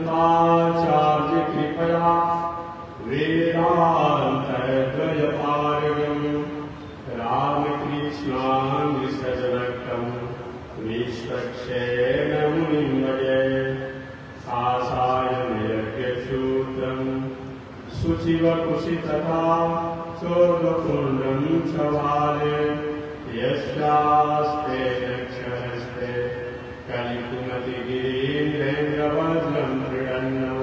अनंताचार्य कृपया वेदांतद्वयपारगम् रामकृष्णान् सजनकम् विश्वक्षेण मुनिं वये सासायनयज्ञसूत्रम् शुचिवकुशितथा चोर्वपूर्णं च वाले यस्यास्ते दक्षहस्ते कलिकुमतिगिरीन्द्रेन्द्रवज्रं मृडन्नौ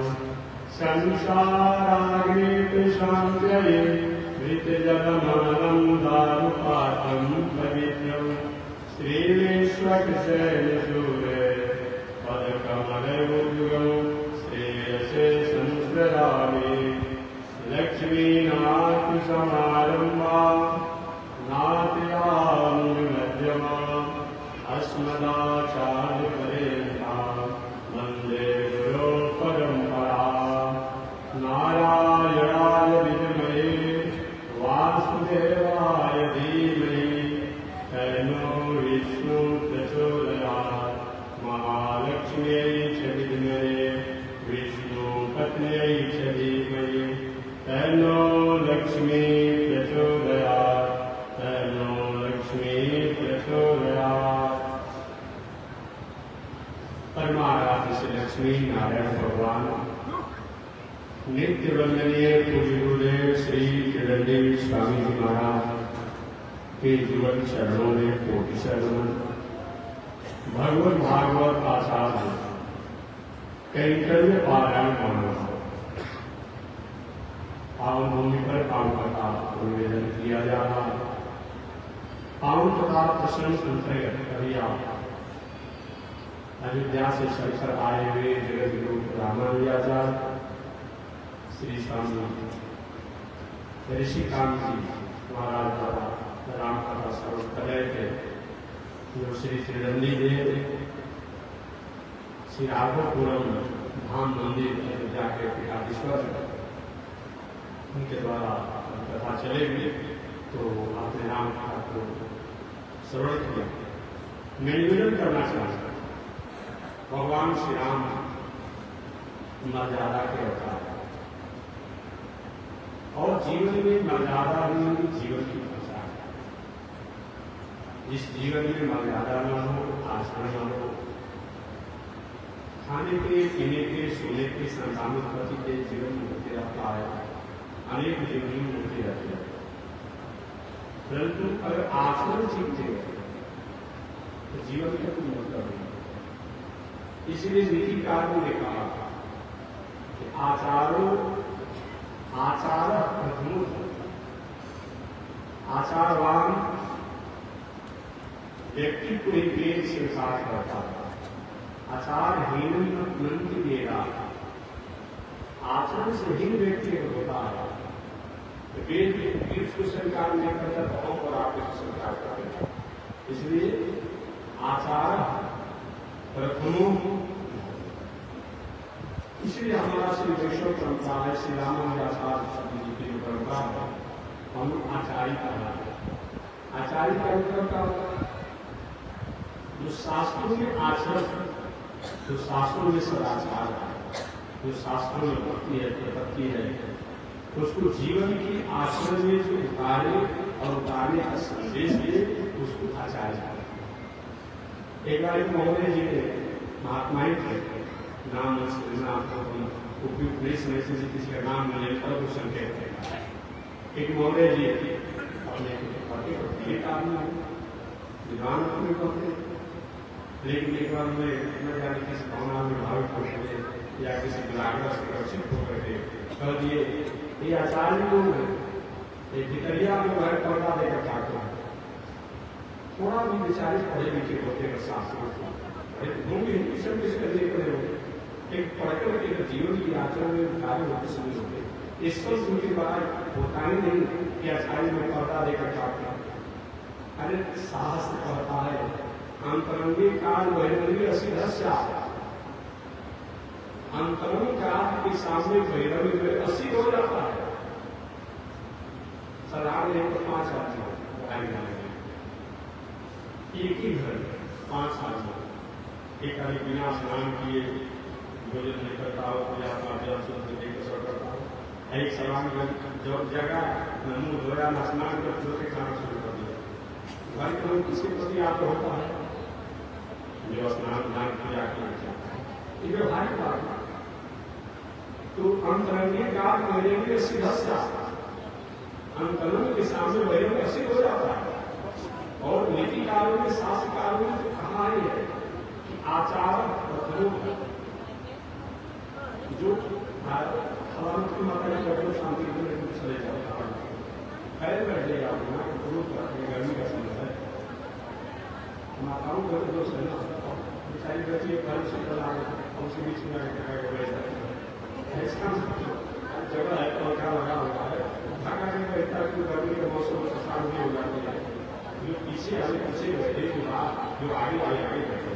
संसाराग्निशान्त्यये मृतजलमलं दारुपात्रं पवित्रं श्रीविश्वक्षेणसूरे पदकमलयुगं श्रेयसे संस्मरामि लक्ष्मीनाथसमारम्भा नाट्यामध्यमा अस्मदाचार्यपर्यन्तां वन्दे गुरो परम्परा नारायणाय विद्महे वासुदेवाय धीमहि तन्नो विष्णु प्रचोदयात् महालक्ष्म्यै च विद्महे विष्णुपत्न्यै च धीमहि तन्नो लक्ष्मी प्रचोदयात् तन्नो लक्ष्मी प्रचोदयात्। परमाराध्य श्री लक्ष्मी नारायण भगवान नित्य वंदनीय पूज्य गुरुदेव श्री त्रिदंडी स्वामी जी महाराज के जीवन चरणों में कोटि शरण। भगवत भागवत आचार्य कैंकर्य पारायण मानव पावन भूमि पर काम का निवेदन किया जा रहा है। पावन तथा प्रसन्न अंतर्गत करिया अयोध्या से चलकर आए हुए जगत गुरु रामानुजाचार्य श्री स्वामी ऋषिकांत जी महाराज द्वारा राम कथा श्रवण कर रहे थे। जो श्री त्रिदंडी देव श्री राघवपुरम धाम मंदिर अयोध्या के पीठाधीश्वर उनके द्वारा कथा चलेगी तो आपने राम कथा को श्रवण किया। मैं निवेदन करना चाहता भगवान श्री राम मर्यादा के अवतार और जीवन में मर्यादा ही जीवन की पहचान है। जिस जीवन में मर्यादा न हो, आचरण न हो, खाने के, पीने के, सोने के, संतानोत्पत्ति के जीवन में होते रहता है। अनेक जीवन में होते रहते हैं, परंतु अगर आचरण सीखते हैं तो जीवन का कोई मतलब नहीं। इसलिए नीतिकार ने कहा कि आचार प्रथम आचारवान व्यक्ति को एक वेद से साथ करता है। आचारहीन मंत्र मेरा आचरण से हीन व्यक्ति होता है। वेद को स्वीकार नहीं करता तो और आप इसको स्वीकार करेंगे। इसलिए आचार प्रथमो, इसलिए हमारा श्री वैष्णव परंपरा है, श्री रामानुजाचार्य जी की जो परंपरा है, हम आचार्य कहलाते हैं। आचार्य का मतलब क्या होता है? जो शास्त्रों में आचरण, जो शास्त्रों में सदाचार है, जो शास्त्रों में भक्ति है, प्रपत्ति है, उसको जीवन की आचरण में जो उतारे और उतारने का संदेश दे, उसको आचार्य है। एक बार एक महोदय जी ने महात्माएं थे, नाम उपयुक्त नहीं समय से किसी का नाम मिले पर वो संकेत है। एक महोदय जी अपने विद्वान अपने कहते, लेकिन एक बार में न जाने किसी भावना में भावित होकर या किसी बिलागरा से रक्षित होकर के कह दिए ये आचार्य लोग हैं, ये भितरिया में वह पर्दा देकर चाहते हैं। थोड़ा भी विचारित पढ़े लिखे होते हैं शास्त्रों एक पढ़कर के जीवन की आचरण में कार्य होते समझ होते। इसको उनके बाद होता ही नहीं कि आचार्य में पर्दा देकर चाहते हैं। अरे साहस कहता है अंतरंगी काल बहिरंगी असिधस्य, अंतरंग काल के सामने बहिरंग में असिध हो जाता है। सरदार ने 5 आदमी एक ही घर 5 आदमी, एक आदमी बिना स्नान किए भोजन नहीं करता हो, पूजा पाठ करता हो। एक सवाल जो जगह न मुंह धोया न स्नान कर तुरंत खाना शुरू कर दिया। घर के लोग किसके प्रति आप होता है? जो स्नान ध्यान पूजा की ये व्यवहारिक बात है। तो अंतरंगी का मेरे सीधा अंतरंग के सामने वही सिद्ध हो जाता है। और नीतिकारों में, शास्त्रकारों में कहा है कि आचार जो शांति चले जाता है बैठ जाएगा गर्मी का समय है। माताओं को दोष है ना, बेचारी बच्ची घर से कल आ और उसके बीच में जगह है पंखा लगा होता है, ढाका नहीं बैठता कि गर्मी के मौसम में शांति हो जाती है। जो पीछे वाले पीछे बैठे जो आगे वाले आगे बैठे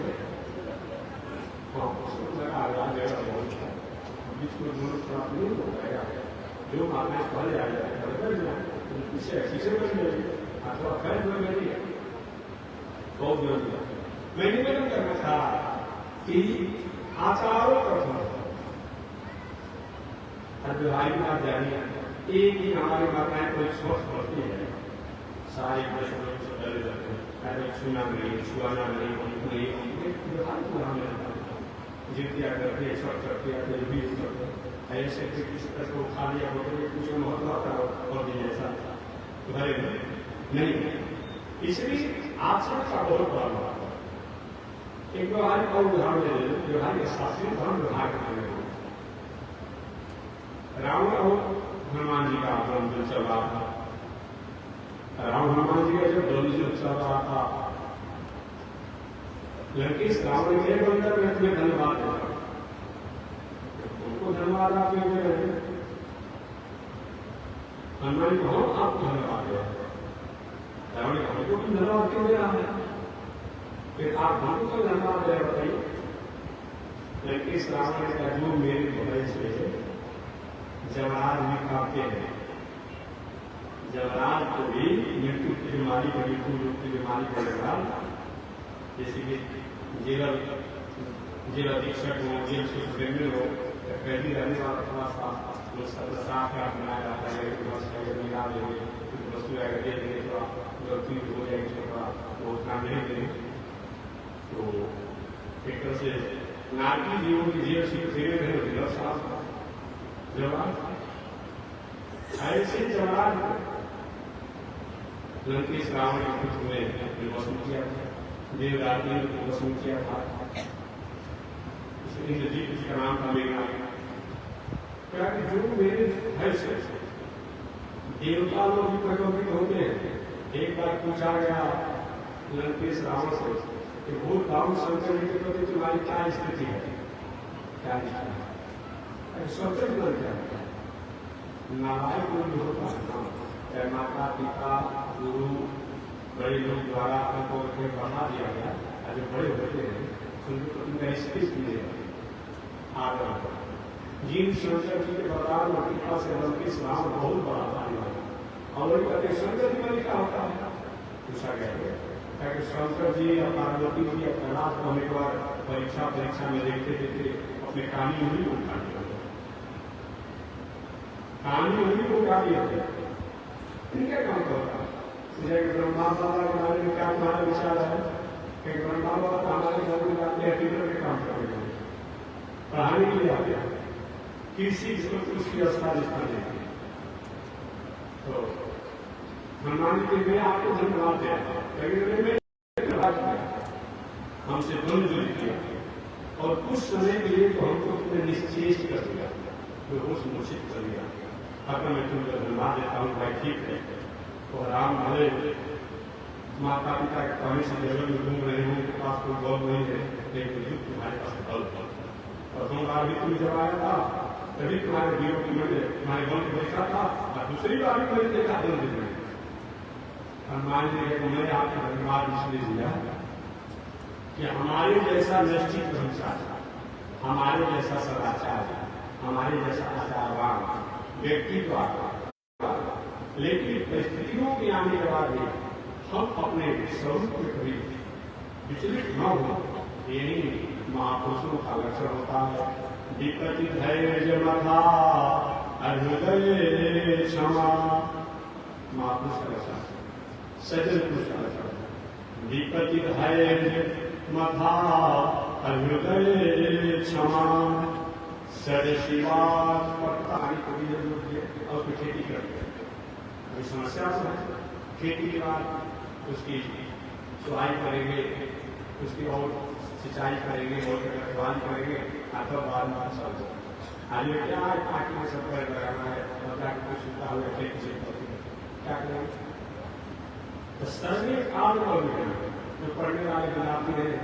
बीच में दोनों प्राप्त नहीं हो पाएगा। जो मामले पहले आ जाए पीछे पीछे बैठ जाएगी अथवा खैर में बैठी है। बहुत जरूरी मैं निवेदन करना था कि आचारों प्रथम व्यवहारिक बात जानी एक ही हमारी माताएं कोई सोच पड़ती है, सारे डरे जाते हैं, छूना नहीं, छुआना नहीं, व्यवहारिक जितिया करते, छठ करते, भी ऐसे किसी तरह को उठा लिया बोतल कुछ महत्व होता और भी ऐसा भरे नहीं। इसलिए आचरण का बहुत बड़ा महत्व। एक व्यवहार का उदाहरण ले लें, व्यवहार के शास्त्रीय धर्म व्यवहार करने में रावण और हनुमान जी का आंदोलन चल रहा था। राम हनुमान जी का जब द्वंद्व चल रहा था, लंकेश रावण के बंदर में तुम्हें धन्यवाद देता, उनको धन्यवाद आप दे रहे हैं। हनुमान जी को आपको धन्यवाद दे रहे हैं। रावण ने हमको तुम धन्यवाद क्यों दे रहा है? फिर आप हमको तो धन्यवाद दे रहे बताइए। लंकेश रावण ने कहा जो मेरे भय से जमराज में कांपते हैं, जमराज को भी मृत्यु की बीमारी का मृत्यु रोग की बीमारी का जमराज जैसे कि जेल अधीक्षक हो, जेल सुप्रीम हो, कैदी रहने वाला थोड़ा सा साफ बनाया जाता है, मिला देंगे वस्तु अगर दे देंगे थोड़ा गलती हो जाएगी थोड़ा वो उतना नहीं देंगे। तो एक तरह से नारकी जीवों की जेल धीरे साफ जवाब ऐसे जवाब लंकेश रावण के कुछ में वसूल किया था, देवराज ने वसूल किया था। इंद्रजीत का नाम था मेघना। क्या कि जो मेरे भय से देवता लोग भी प्रकोपित होते हैं। एक बार पूछा गया लंकेश रावण से कि भूत भाव शंकर जी के प्रति तुम्हारी क्या स्थिति है, क्या स्वतंत्र क्या नारायण गुरु होता है, चाहे माता पिता गुरु बड़े लोग द्वारा उनको बढ़ा दिया गया, जो बड़े होते हैं उनको उनका स्थिति मिलेगा आदर। जीन शंकर जी के बरदान और कृपा से लंकेश रावण बहुत बड़ा भारी है। और वही कहते शंकर जी का क्या होता है पूछा गया है कि शंकर जी और पार्वती जी और कैलाश को हम एक बार परीक्षा में देखते देखते अपने कानी उंगली को उठा दिया, कानी उंगली को उठा दिया। क्या काम करता है ब्रह्मा बाबा के बारे में क्या तुम्हारा विचार है कि ब्रह्मा बाबा हमारे घर में जाते हैं टीचर के काम करेंगे, पढ़ाने के लिए आते हैं, किसी उसकी व्यवस्था जिसका देते हैं। तो हनुमान जी के मैं आपको धन्यवाद दे रहा हूं, हमसे द्वंद्व किया और कुछ समय के लिए तो हमको तुमने निश्चेष्ट कर दिया, होश मूर्छित कर दिया। अगर मैं तुमको धन्यवाद देता हूँ भाई ठीक है। तो राम भले माता पिता के कहने से जगह में घूम रहे हैं, उनके पास कोई बल नहीं है, लेकिन युद्ध तुम्हारे पास बल था। प्रथम बार भी तुम जब आया था तभी तुम्हारे वीरों की मैंने तुम्हारे बल को देखा था, और दूसरी बार भी मैंने देखा बल में। हनुमान जी ने मैंने आपको धन्यवाद इसलिए दिया कि हमारे जैसा निश्चित ब्रह्मचारी, हमारे जैसा सदाचार, हमारे जैसा आचारवान व्यक्तित्व, लेकिन परिस्थितियों के आने के बाद भी हम अपने स्वरूप में कभी विचलित न हो, यही महापुरुषों का लक्षण होता है। विपत्ति धैर्य मथा हृदय क्षमा, महापुरुष का लक्षण, सज्जन पुरुष का लक्षण। विपत्ति धैर्य मथा हृदय क्षमा, सद शिवा कभी और उसकी खेती करते हैं। समस्या तो है, खेती के बाद उसकी सुधाई करेंगे, उसकी और सिंचाई करेंगे और रखवाली करेंगे, अथवा बाद में फसल हो। आज क्या है पार्टी में सब कर लगाना है और जाकर कुछ सुविधा हुआ खेती से क्या करेंगे। तो सर्वे काल पर जो पढ़ने वाले विद्यार्थी हैं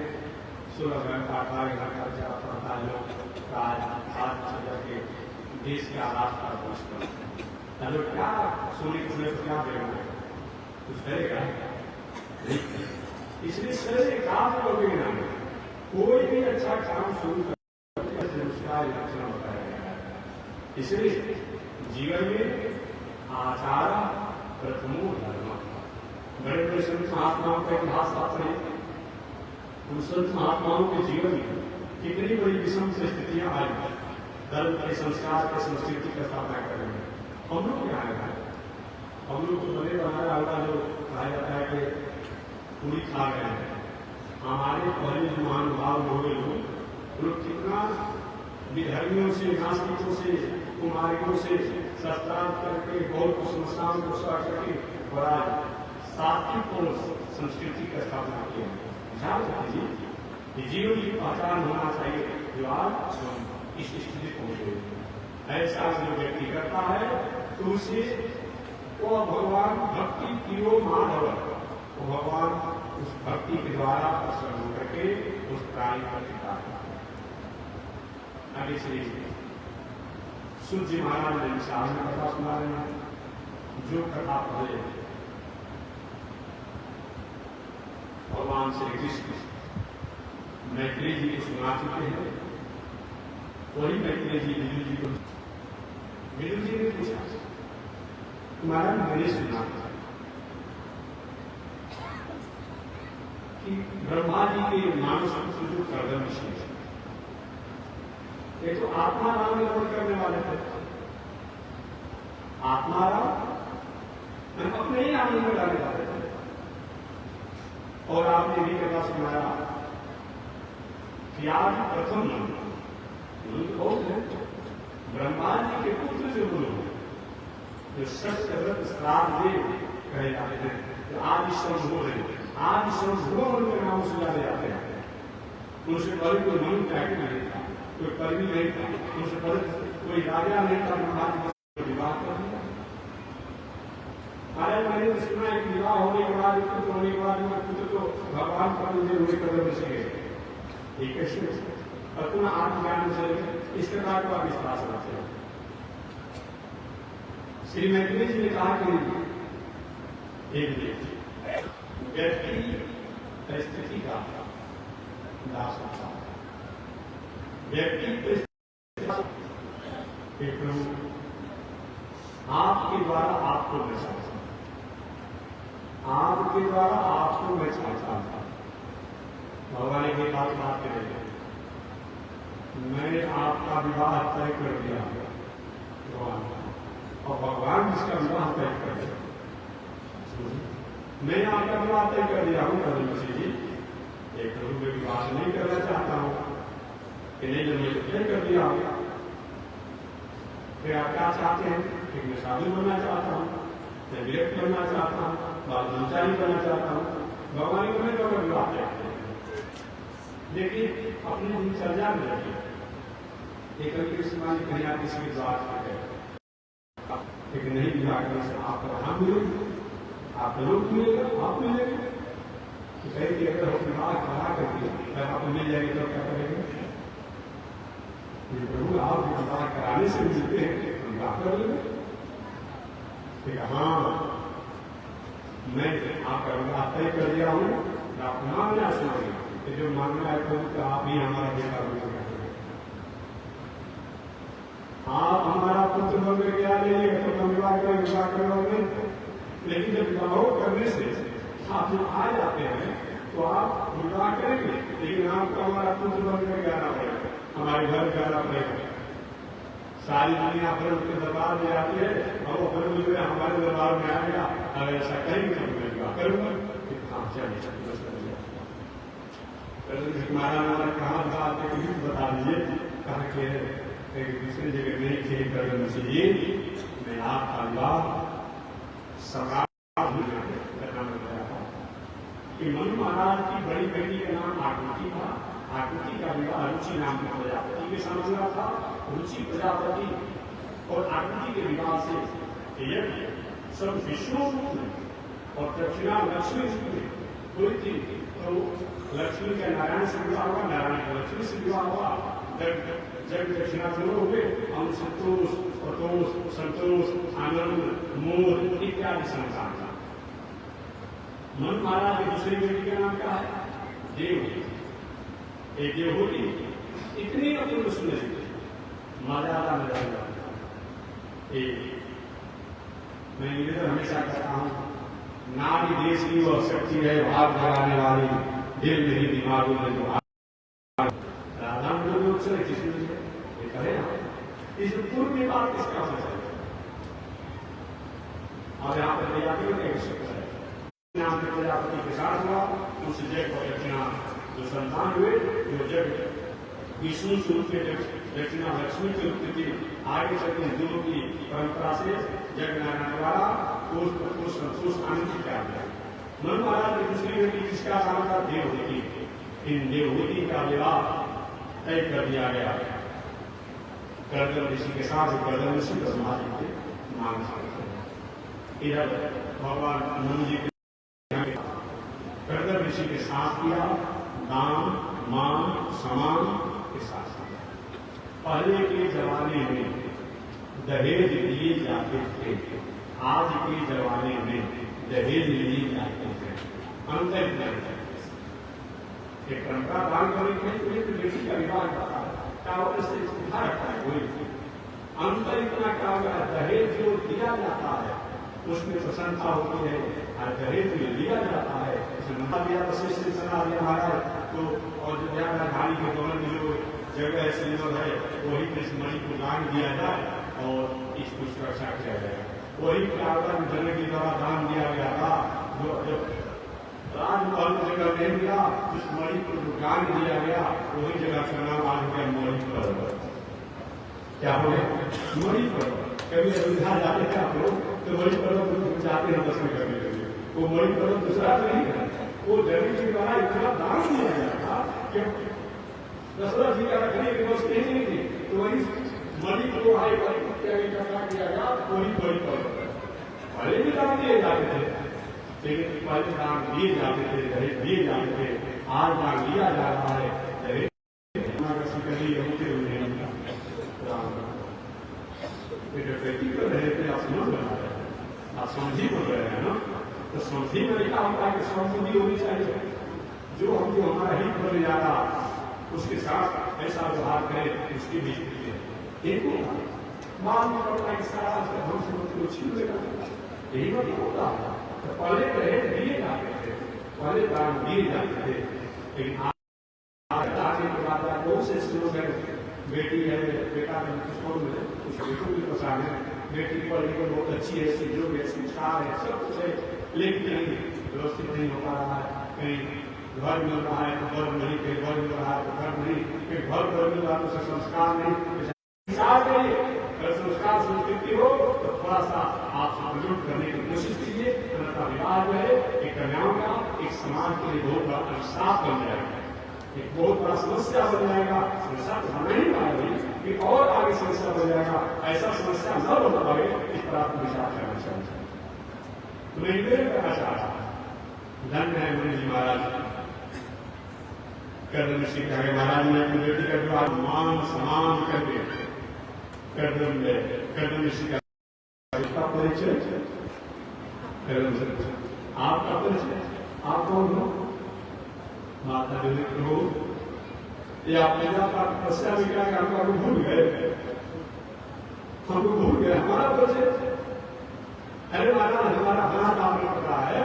16 घंटा 18 घंटा ज्यादा पढ़ता है लोग आज के देश के आधार पर पहुंचता है। तो क्या सोने को क्या देगा, कुछ करेगा। इसलिए सारे काम कोई भी अच्छा काम शुरू करते उसका लक्षण बताया गया है। इसलिए जीवन में आचार प्रथमो धर्म। बड़े बड़े संत महात्माओं का इतिहास आप पढ़ें, उन संत महात्माओं के जीवन में कितनी बड़ी विषम स्थितियां आई, धर्म के संस्कार के संस्कृति का स्थापना करेंगे। हम लोग क्या है, हम लोग तो बड़े हमारा होगा जो कहा जाता है कि पूरी खा गए हैं। हमारे पहले जो महानुभाव हुए लोग कितना विधर्मियों से, नास्तिकों से, कुमारियों से शस्त्रार्थ करके गौर को समस्याओं को सह करके और आज सात्विक और संस्कृति का स्थापना किया। ध्यान रखिए कि जीवन की पहचान होना चाहिए जो आज इस स्थिति पहुंचे। ऐसा जो व्यक्ति करता है तो उसे वो भगवान भक्ति कियो माधव, वो भगवान उस भक्ति के द्वारा प्रसन्न करके उस प्राणी का पिता है। आगे श्री सूर्य जी महाराज ने सामने कथा सुना रहे हैं। जो कथा पढ़े भगवान श्री कृष्ण मैत्री जी को सुना चुके हैं, वही मैत्री जी विदुर जी को, विदुर जी ने पूछा महाराज मैंने सुना कि ब्रह्मा जी के मानस पुत्र जो कर्दम ऋषि ये तो आत्माराम निर्माण करने वाले थे। आत्माराम अपने ही आनंद में डाले जाते थे। और आपने भी कथा सुनाया कि आज प्रथम ब्रह्मा जी के पुत्र जो बोलो जो सत्यव्रत श्राद्ध देव कहे जाते थे, तो आज संभव है, आज संभव उनके नाम से जाने जाते हैं। उनसे पहले कोई मनु त्याग नहीं था, कोई कर्मी नहीं था, उनसे पहले कोई राजा नहीं था, ब्रह्मा जी विवाह कर दिया। अरे मैंने सुना है कि विवाह होने के बाद पुत्र होने के बाद पुत्र तो भगवान का मुझे हुए कदम से एक कैसे और पुनः आत्मज्ञान से इस प्रकार का विश्वास रखते हैं। श्री मैत्री जी ने कहा कि एक व्यक्ति परिस्थिति का दास होता है। व्यक्ति प्रभु आपके द्वारा आपको मैं चाहता हूं, आपके द्वारा आपको मैं चाहता था। भगवान के बात करेंगे मैंने आपका विवाह तय कर दिया भगवान, और भगवान जिसका विवाह तय कर दिया, मैंने आपका विवाह तय कर दिया हूं ऋषि जी, एक प्रभु में विवाह नहीं करना चाहता हूं कि नहीं, जब मैं तय कर दिया फिर आप क्या चाहते हैं कि मैं साधु बनना चाहता हूं, मैं विरक्त बनना चाहता हूं, बाल ब्रह्मचारी बनना चाहता हूं। भगवान को मैं कब विवाह तय कर देखिए अपनी दिनचर्या में रखिए। एक कृष्ण कहीं आप किसी की बात करें लेकिन नहीं विवाह करने से आप वहां मिलेंगे, आप लोग मिलेगा, आप मिलेंगे। कहीं अगर हम विवाह करा करके जब आप मिल जाएंगे तो क्या करेंगे? प्रभु आप विवाह कराने से मिलते हैं तो विवाह कर लेंगे। हाँ मैं आपका विवाह तय कर दिया हूं, आप मांगना सुनाएंगे जो मांगना है तो आप ही हमारा बेटा बन गया, आप हमारा पुत्र बन गया नहीं तो हम विवाह करोगे। लेकिन जब विवाह करने से आप जब आ जाते हैं तो आप विवाह करेंगे, लेकिन आपको हमारा पुत्र बन कर जाना पड़ेगा, हमारे घर जाना पड़ेगा। सारी दुनिया पर उसके दरबार में आती है और वो फिर मुझे हमारे दरबार में आएगा, अगर ऐसा करेंगे तो मैं विवाह करूंगा। महाराज कहा था बता दीजिए, कहा कि एक दूसरी जगह नहीं थे कर चाहिए, मैं आपका विवाह सम्राट करना बताया था कि मनु महाराज की बड़ी बेटी का नाम आकृति था। आकृति का विवाह रुचि नाम के प्रजापति के समझ रहा था। रुचि प्रजापति और आकृति के विवाह से यज्ञ सब विष्णु और दक्षिणा लक्ष्मी हुई थी। तो लक्ष्मी का नारायण से विवाह हुआ, नारायण का लक्ष्मी से विवाह हुआ। जब दक्षिणा दोनों हुए हम संतोष, प्रतोष, संतोष, आनंद, मोर इत्यादि संतान था। मनु महाराज के दूसरी बेटी का नाम क्या है? देव। एक देवहूति इतनी अपूर्व सुंदर मर्यादा में रह जाता। मैं निवेदन हमेशा करता हूं, नारी देश की वह शक्ति है भाग लगाने वाली, दिल नहीं दिमागों में जो राधा लोग से किसी ये कहे इस पूर्व में बात किसका हो जाए। और यहाँ पर प्रजापति है, यहाँ पर प्रजापति के साथ हुआ, उनसे जय को दक्षिणा जो संतान हुए, जो जग विष्णु स्वरूप के दक्षिणा लक्ष्मी की उत्पत्ति आगे चलते हिंदुओं की परंपरा से जग नारायण द्वारा पुरुष आनंद किया गया। मनु महाराज की दूसरी बेटी जिसका नाम था देवहूति, इन देवहूति का विवाह तय कर दिया गया कर्दम ऋषि के साथ। कर्दम ऋषि को समाधि के नाम से इधर भगवान मनु जी कर्दम ऋषि के साथ किया दान मान सम्मान के साथ। पहले के जमाने में दहेज लिए जाते थे, आज के जमाने में दहेज लिए जाते थे। अंतर एक परंपरा दान करने के लिए बेटी का विवाह करता है, क्या उससे सुधार रखता है कोई। अंतर इतना क्या होगा, दहेज जो दिया जाता है उसमें प्रसन्नता होती है, और दहेज जो लिया जाता है दिया महाराज तो और राजधानी के दोनों में जो जगह सुंदर है वही कृष्णमणि को दान दिया जाए और इसको सुरक्षा किया जाए। वही प्रावधान जगह के द्वारा दान दिया गया था, जो राजमहल जगह नहीं दिया, कृष्णमणि को जो दान दिया गया वही जगह का नाम आज गया मणि पर्वत। क्या बोले मणि पर्वत। कभी अयोध्या जाते थे आप लोग तो मणि पर्वत जाते हैं दर्शन करने के लिए। वो मणि पर्वत दूसरा नहीं है, वो जमीन के द्वारा इतना दान दिया गया था कि दशरथ जी का रखने की व्यवस्था नहीं थी, तो वही मणि को हाई इकट्ठा किया गया, वही मणि पर्वत। पहले भी दान दिए जाते थे, लेकिन पहले दान दिए जाते थे, दहेज दिए जाते थे, आज दान दिया जा रहा है दहेज होते हुए आप समझ बना रहे हैं, आप समझी बोल रहे हैं ना। तो समझी में लिखा होता है कि समझी होनी चाहिए, जो हमको हमारा हित बन जाएगा उसके साथ ऐसा व्यवहार करें, उसकी भी एक मान में पड़ता है कि सारा हमसे छीन लेगा, यही मतलब होता है। तो पहले दहेज दिए जाते थे, पहले दान दिए जाते थे, लेकिन आगे के बाद बहुत से लोग हैं, बेटी है बेटा है उसको भी पसंद है, बेटी पढ़ लिखकर बहुत अच्छी है, जो है संस्कार है, सब कुछ है, लेकिन कहीं व्यवस्थित नहीं हो पा रहा है, कहीं घर मिल रहा है तो घर नहीं, कहीं घर मिल रहा है तो घर नहीं, कहीं घर मिल रहा है तो संस्कार नहीं। अगर संस्कार संस्कृति हो तो थोड़ा सा आप प्रयोग करने की कोशिश कीजिए, अन्यथा विवाह जो है एक कन्याओं का एक समाज के लिए बहुत बड़ा अभिशाप बन जाएगा, एक बहुत बड़ा समस्या बन जाएगा। समस्या तो होना ही पाएगी कि और आगे समस्या बन जाएगा, ऐसा समस्या न बन पाए इस पर आपको विचार करना चाहिए। तो मैं ये कहना चाहता हूं, धन्य है मुनि जी महाराज कर्दम ऋषि कहे महाराज ने अपनी बेटी का विवाह मान सम्मान करके कर्दम ऋषि का परिचय, आपका परिचय, आप कौन हो? माता देवी प्रभु, ये आप पूजा पाठ तपस्या भी क्या हमको भूल गए, हमको भूल गए हमारा परिचय। अरे महाराज हमारा हाथ आपने पकड़ा है,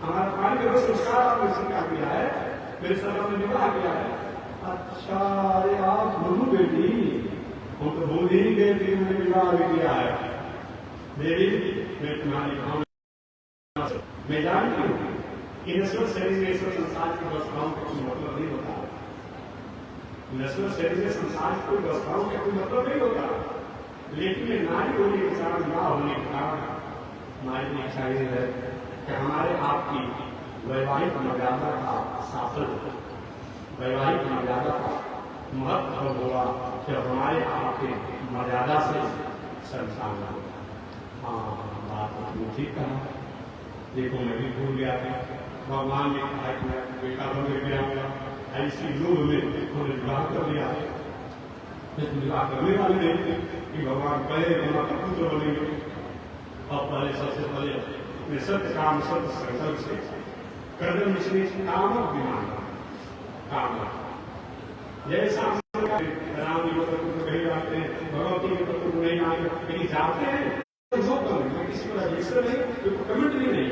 हमारा पानी का संस्कार आपने स्वीकार किया है, मेरे सभा में विवाह किया है। अच्छा अरे आप मनु बेटी, हम तो भूल ही गए थे, मैंने विवाह भी किया है। देवी मैं तुम्हारी भावना मैं जानती हूँ कि नश्वर शरीर में ईश्वर संसार की व्यवस्थाओं का कोई मतलब नहीं होता, नश्वर शरीर में संसार की कोई व्यवस्थाओं का कोई मतलब नहीं होता, लेकिन नारी होने के कारण विवाह होने के कारण हमारी इच्छा ये है कि हमारे आपकी वैवाहिक मर्यादा का शासन, वैवाहिक मर्यादा का महत्व होगा कि हमारे आपके मर्यादा से संसार होगा। हाँ बात तो ठीक कहा, देखो मैं भी भूल गया था, भगवान ने कहा कि मैं बेटा बन गया होगा, ऐसी लोग में उन्होंने विवाह कर लिया, लेकिन विवाह करने वाले नहीं कि भगवान पहले हमारा पुत्र बनेंगे। और पहले सबसे पहले सत्य काम सत्य संकल्प से कर्दम ऋषि कामक विमान काम जैसा राम जी को कहीं जाते हैं, भगवती के पुत्र को नहीं माने, कहीं जाते हैं किसी को रजिस्टर नहीं, कमिट भी नहीं,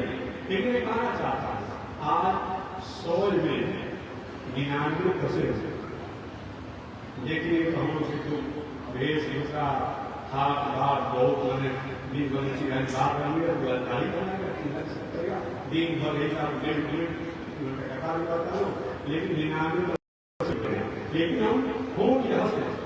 लेकिन मैं कहना चाहता हूँ आज 100 में 99% देखिए हम से तो भेष हिंसा हाथ बात बहुत मैंने दिन भर की बात करेंगे दिन भर एक 1.5 मिनट कथा भी करता हूँ, लेकिन 99% लेकिन हम हो यह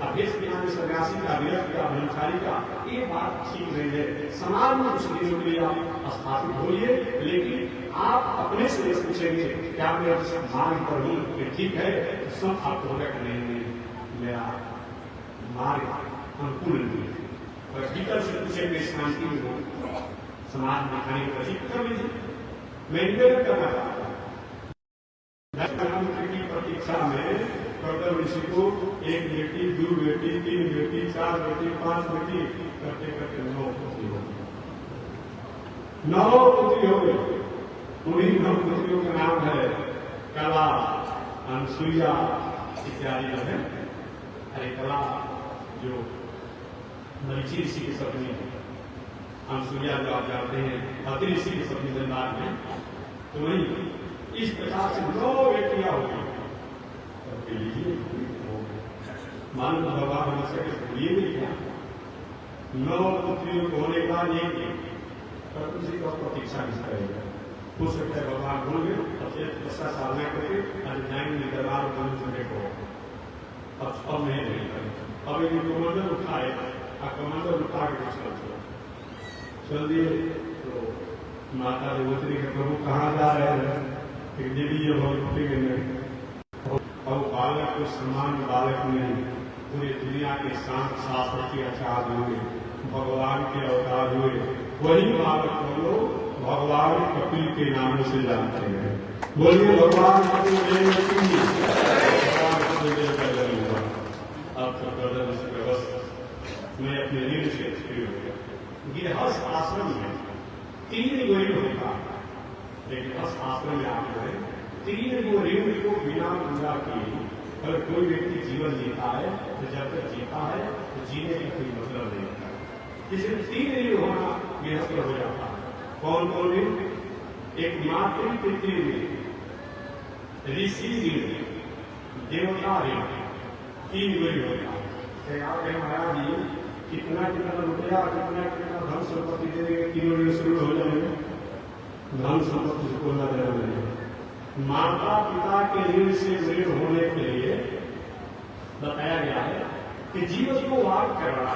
अभ्यस्त ज्ञान सन्यासी का, विरक्त का, ब्रह्मचारी का, ये बात ठीक नहीं है। समाज में कुछ दिनों के लिए आप स्थापित होइए, लेकिन आप अपने से पूछेंगे क्या मैं मार्ग पर हूँ, ठीक है, तो सब आप होगा कि नहीं मेरा मार्ग अनुकूल नहीं है। और भीतर से पूछेंगे शांति में हो, समाज में खाने की कोशिश कर लीजिए। मैं निवेदन करना चाहता हूँ की प्रतीक्षा में प्रबल ऋषि को एक बेटी, 2 बेटी, 3 बेटी, 4 बेटी, 5 बेटी करते करते 9 पुत्री हो गई। 9 पुत्री हो गई। उन्हीं 9 पुत्रियों का नाम है कला, अनुसुईया इत्यादि जो है। अरे कला जो मरीचि ऋषि की सपनी है, अनुसुईया जो आप जानते हैं अति ऋषि की सपनी जन्मार में, तो वही इस प्रकार से 9 बेटियां हो गई। मानव भगवान हो सके लिए भी क्या 9 पुत्रियों को होने का एक पर उसी का प्रतीक्षा नहीं करेगा। हो सकता है भगवान भूल गए, ऐसा साधना करके आज जाएंगे दरबार बने को अब नहीं करेगा। अब एक कमंडल उठाए, कमंडल उठा के चल दिए, तो माता देवत्री के प्रभु कहाँ जा रहे हैं, देवी ये भगवती के नहीं और बालक को सम्मान बालक नहीं, पूरी दुनिया के शांत शास्त्र के आचार्य हुए, भगवान के अवतार हुए, वही बालक को लोग भगवान कपिल के नामों से जानते हैं। बोलिए भगवान कपिल देव की, भगवान कपिल देव का जन्म हुआ। अब मैं अपने ऋण से फ्री हो गया। गृहस्थ आश्रम में 3 गरीब होता, लेकिन आश्रम में आते हैं 3 ऋण को बिना पूरा किए अगर कोई व्यक्ति जीवन जीता है तो जब तक जीता है तो जीने का कोई मतलब नहीं होता। इसलिए 3 ऋण होना गृहस्थ हो जाता है। कौन कौन ऋण? एक मातृ पितृ ऋण, ऋषि ऋण, देवता ऋण, 3 ऋण होता है। महाराज जी कितना कितना रुपया, कितना कितना धन संपत्ति दे देंगे, 3 ऋण शुरू हो जाएंगे। धन संपत्ति से कोई लेना नहीं। माता पिता के ऋण से ऋण होने के लिए बताया गया है कि जीवन को वाद करना,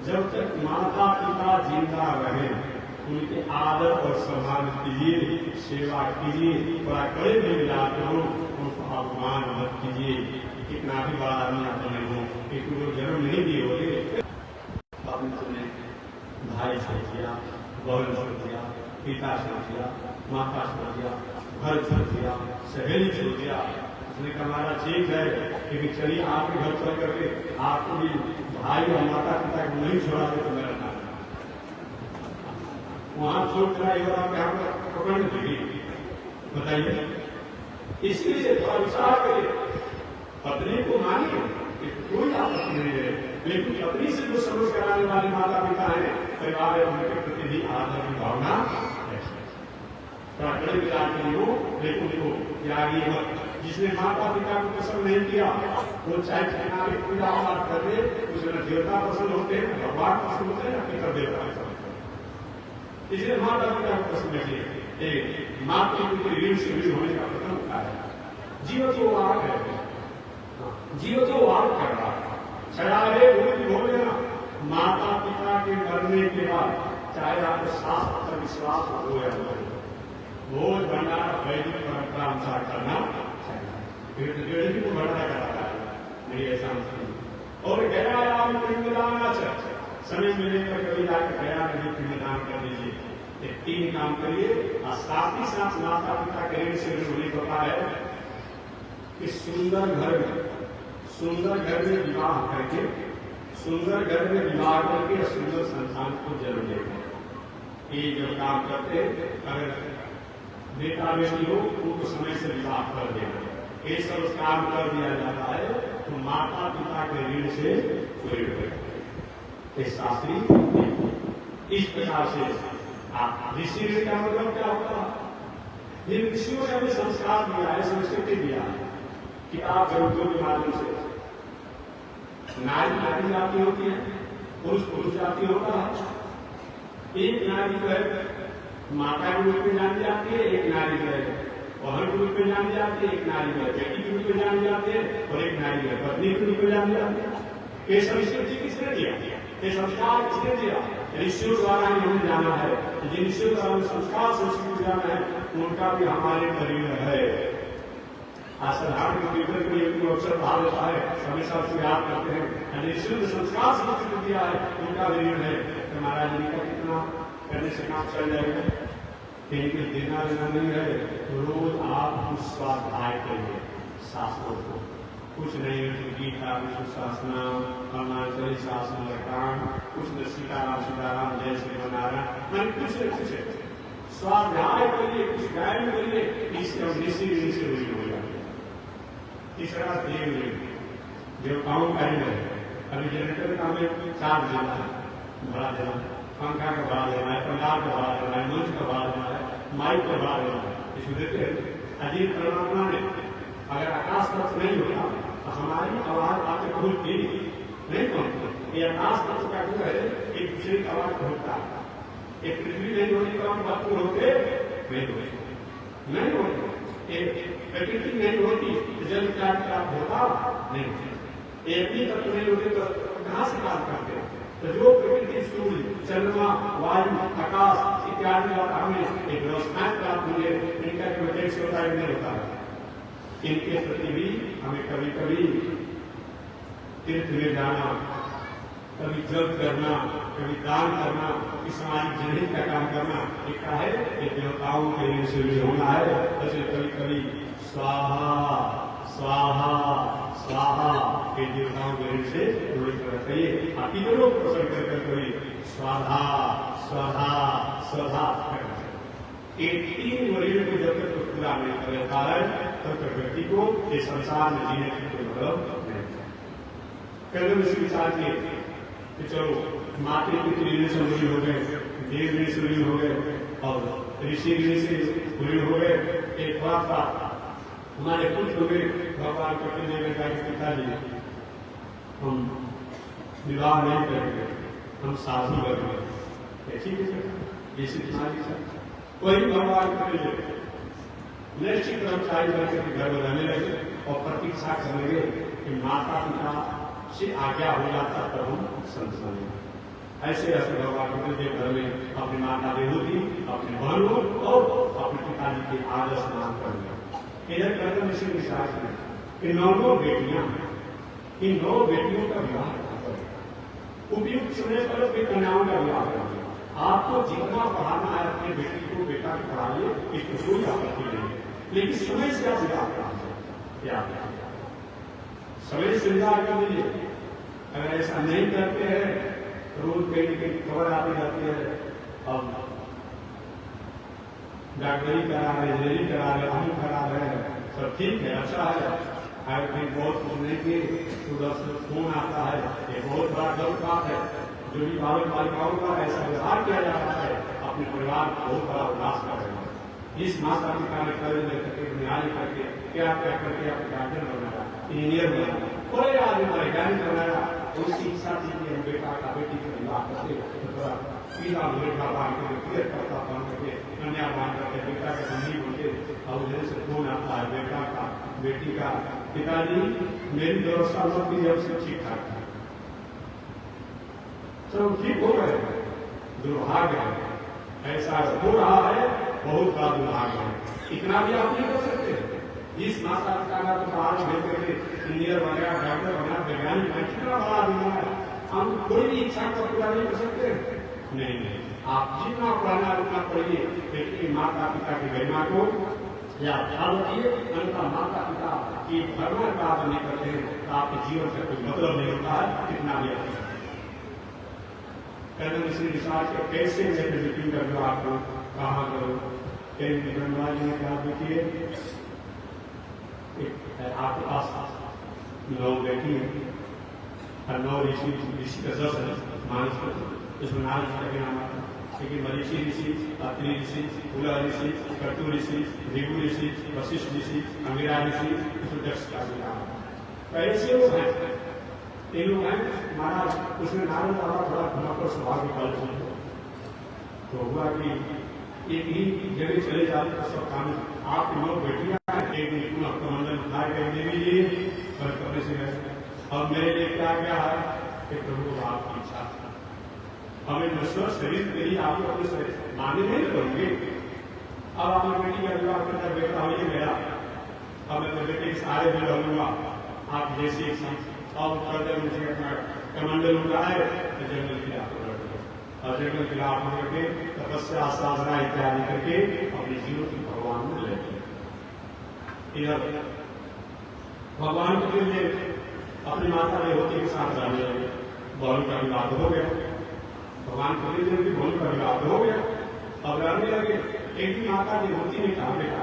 जब तक माता पिता जिंदा रहे उनके आदर और सम्मान कीजिए, सेवा कीजिए, बड़ा कड़े में मिलाते हो, उनको अपमान मत कीजिए। कितना भी बड़ा आदमी आप नहीं हो, एक जन्म नहीं दिए होते, आपने भाई छोड़ दिया, बहन छोड़ दिया, पिता छोड़ दिया, माता छोड़ दिया, घर छोड़ दिया, सहेली छोड़ दिया। उसने कहा हमारा ठीक है, लेकिन चलिए आपके घर चल करके आपको भी भाई और माता पिता को नहीं छोड़ा दे तो मेरा नाम वहां छोड़ कर पकड़ देगी। बताइए, इसलिए थोड़ा विचार करिए, पत्नी को मानिए, कोई आपत्ति नहीं है, लेकिन पत्नी से जो समझ कराने वाले माता पिता है, परिवार है, उनके प्रति भी आदर की भावना है। कड़े विचार के लिए हो, लेकिन उनको त्यागी मत। जिसने माता पिता को पसंद नहीं किया वो चाहे किनारे पूजा पाठ कर दे, उसमें देवता पसंद होते हैं, भगवान पसंद होते हैं, पितर देवता पसंद होते हैं। इसलिए माता पिता को पसंद नहीं, माता पिता ऋण से ऋण होने का प्रथम उपाय है। जीव तो वार है, जीव तो वार कर रहा है, चढ़ावे हो लेना। माता पिता के मरने के बाद चाहे आपको शास्त्र पर विश्वास हो या हो, भोज भंडारा वैदिक परंपरा अनुसार करना चाहिए। को भंडारा कराता है, मेरी ऐसा मतलब। और गया आप पिंडदान समय मिलने पर कभी जाकर गया नहीं पिंडदान कर दीजिए। 3 काम करिए और साथ ही साथ माता पिता के ऋण से ऋण होता है कि सुंदर घर में विवाह करके, सुंदर घर में विवाह करके सुंदर संतान को जन्म देते। ये जब काम करते, अगर बेटा बेटी हो उनको समय से विवाह कर देना, ये सब काम कर दिया जाता है तो माता पिता के ऋण से कोई शास्त्री इस प्रकार से आप ऋषि ऋण का मतलब क्या होता है? इन ऋषियों ने हमें संस्कार दिया है, संस्कृति दिया है कि आप ग्रंथों के माध्यम से नारी जाति होती है, पुरुष जाति होता है। एक नारी जो है माता के रूप में जानी जाती है, एक नारी जो है वहन के रूप में जाने जाते हैं, एक नारी में बेटी के रूप में जाने जाते हैं और एक नारी में पत्नी के रूप में जाने जाते हैं। ये संस्कृति किसने दिया, ये संस्कार किसने दिया? ऋषियों द्वारा ही हमें जाना है। जिन ऋषियों द्वारा संस्कार संस्कृति जाना है उनका भी हमारे करीब है। साधारण कंप्यूटर के लिए अवसर भाव होता है, हमेशा उसको याद करते हैं। ऋषियों ने संस्कार संस्कृति दिया है, उनका भी ऋण है। तो महाराज जी का कितना करने से काम चल जाएगा, कहीं कुछ देना लेना नहीं है। तो रोज आप कुछ स्वाध्याय करिए शास्त्रों को, कुछ नहीं गीता, विष्णु शासनाम, हनुमानचली शासन लकान, कुछ न सीताराम जय श्री नारायण, कुछ न कुछ स्वाध्याय करिए, कुछ गायन करिए, इससे ऋषि ऋषि हुई हो जाए। तीसरा देवताओं का ही है। अभी जनरेटर का हमें चार्ज देना है, बड़ा देना है, पंखा का भाड़ा देना है, पंडाल का भाड़ा देना है, मंच का भाड़ा देना है, माइक का भाड़ा देना है। इसमें देते हैं अजीत परमात्मा ने अगर आकाश तत्व नहीं होता तो हमारी आवाज आपके पहुंचती नहीं पहुंचती। ये आकाश तत्व का जो है एक दूसरे की आवाज पहुंचता है। एक पृथ्वी नहीं होने का बात होते नहीं होते, प्रकृति नहीं होती तो जल का प्राप्त होता नहीं होती। एक भी तत्व नहीं होते तो कहां से काम करते? तो जो प्रकृति सूर्य, चंद्रमा, वायु, आकाश इत्यादि हमें एक व्यवस्थाएं प्राप्त हुए, इनका प्रोटेक्ट होता है नहीं होता है। इनके प्रति भी हमें कभी कभी तीर्थ में जाना, कभी जप करना, कभी दान करना, सामाजिक जनहित का काम करना, एक है ये देवताओं के ऋण से भी होना है। ऐसे कभी कभी स्वाहा स्वाहा स्वाहा के देवताओं के ऋण से जुड़े करना चाहिए। आप इधरों को प्रसन्न कर कभी स्वाहा स्वाहा स्वधा करना चाहिए। ये तीन वरीयों को जब तक पूरा नहीं कर लेता है तब तक व्यक्ति को इस संसार में जीने की कोई मतलब नहीं। कदम इसी विचार किए कि चलो माते पितृ ऋण से ऋण हो गए, देव ऋण से ऋण हो गए और ऋषि ऋण से ऋण हो गए। एक बात था, हमारे पुत्र में भगवान करते देवे का पिताजी हम विवाह नहीं करेंगे, हम शादी करेंगे। ठीक है सर, ये तुम्हारी सर कोई भगवान करते निश्चित कर्मचारी करके घर बनाने लगे और प्रतीक्षा करने लगे कि माता पिता से आज्ञा हो जाता तब हम संत। ऐसे ऐसे भगवान के घर में अपनी माता देवती, अपने बहनों और अपने पिताजी के आदर स्नान कर इधर कर्म से विश्वास में कि 9 बेटियां, इन 9 बेटियों का विवाह उपयुक्त समय पर अपनी कन्याओं का विवाह करेंगे। आपको जितना पढ़ाना है अपने बेटी को बेटा को पढ़ाइए, इसको कोई आपत्ति नहीं, लेकिन समय से आप विवाह कराइए। समय से विवाह कर दीजिए। अगर ऐसा नहीं करते हैं रोज कहीं कहीं खबर आती जाती है, अब डॉक्टरी करा रहे, इंजीनियरिंग करा रहे, हम करा रहे हैं, सब ठीक है, अच्छा है। अगर कहीं बहुत कुछ नहीं किए तो 10 फोन आता है, ये बहुत बड़ा गलत बात है। जो भी बालक बालिकाओं का ऐसा व्यवहार किया जा रहा है, अपने परिवार को बहुत बड़ा उदास कर रहे हैं। जिस माता पिता ने कर्ज लेकर न्याय करके क्या क्या करके अपने गार्जियन बनाया, इंजीनियर बनाया, कोई आदमी वैज्ञानिक बनाया, उसकी इच्छा थी कि हम बेटा का बेटी का विवाह करते पीला बेटा बांध करके करता बांध करके कन्या बांध करके बेटा के बंदी होते और जैसे फोन आता है बेटा का बेटी का, पिताजी मेरी व्यवस्था मत की जब से ठीक ठाक था, चलो ठीक हो गए। दुर्भाग्य है, ऐसा हो रहा है, बहुत बड़ा दुर्भाग्य है। इतना भी आप नहीं कर सकते। जिस माता पिता का तो आज भेज करके इंजीनियर बना, डॉक्टर बना, वैज्ञानिक बना, कितना बड़ा आदमी है, हम कोई भी इच्छा को पूरा नहीं कर सकते। नहीं, आप जितना पढ़ना उतना पढ़िए, लेकिन माता पिता की गरिमा को या ख्याल रखिए। अन्यथा माता पिता की धर्म प्राप्त नहीं करते हैं तो आपके जीवन से कोई मतलब नहीं होता है, कितना भी अच्छा। कहते श्री विशाल के कैसे मेरे मीटिंग कर दो, आपको कहाँ करो, कई ब्रह्मराज ने कहा देखिए आपके पास 9 बेटी है और 9 ऋषि का 10 है मानस कर, इसमें 9 ऋषि का नाम आता है, लेकिन मरीषि ऋषि, अत्रि ऋषि, कुला ऋषि, कटु ऋषि, भृगु ऋषि, वशिष्ठ ऋषि, अंगिरा ऋषि, दक्ष का भी नाम आता है। ऐसे लोग हैं, ये लोग हैं महाराज। उसमें नारद बाबा थोड़ा घुमाकर स्वभाव के पाल तो हुआ कि एक ही जगह चले जाते तो सब काम आप लोग बेटियां एक दिन कमंडल उठाए गए देवी जी और कपड़े से गए। अब मेरे लिए क्या क्या है कि प्रभु आपकी इच्छा था, हमें नश्वर शरीर के लिए आप अपने शरीर माने नहीं करोगे। अब आपने बेटी का विवाह करना, बेटा हो ये मेरा, अब मैं तो बेटे के सहारे में रहूंगा। आप जैसे अब कर दे मुझे अपना कमंडल उठाए तो जंगल की राह और जंगल की राह करके तपस्या साधना इत्यादि करके अपने जीवन की भगवान में ले इधर भगवान के लिए अपनी माता रेवती के साथ रहने लगे। बहन का विवाद हो गया, भगवान के लिए भी बहन का विवाद हो गया। अब रहने लगे। एक भी माता रेवती ने कहा बेटा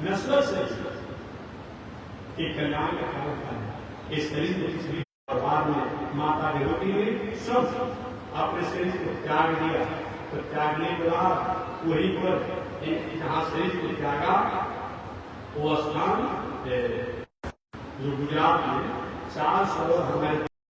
नस्ल से कल्याण का कारण था। इस शरीर को किसी बाद में माता रेवती ने सब अपने शरीर को त्याग दिया। तो त्यागने के बाद वहीं पर जहां शरीर को त्यागा वो स्थान जो गुजरात में 400 हमारे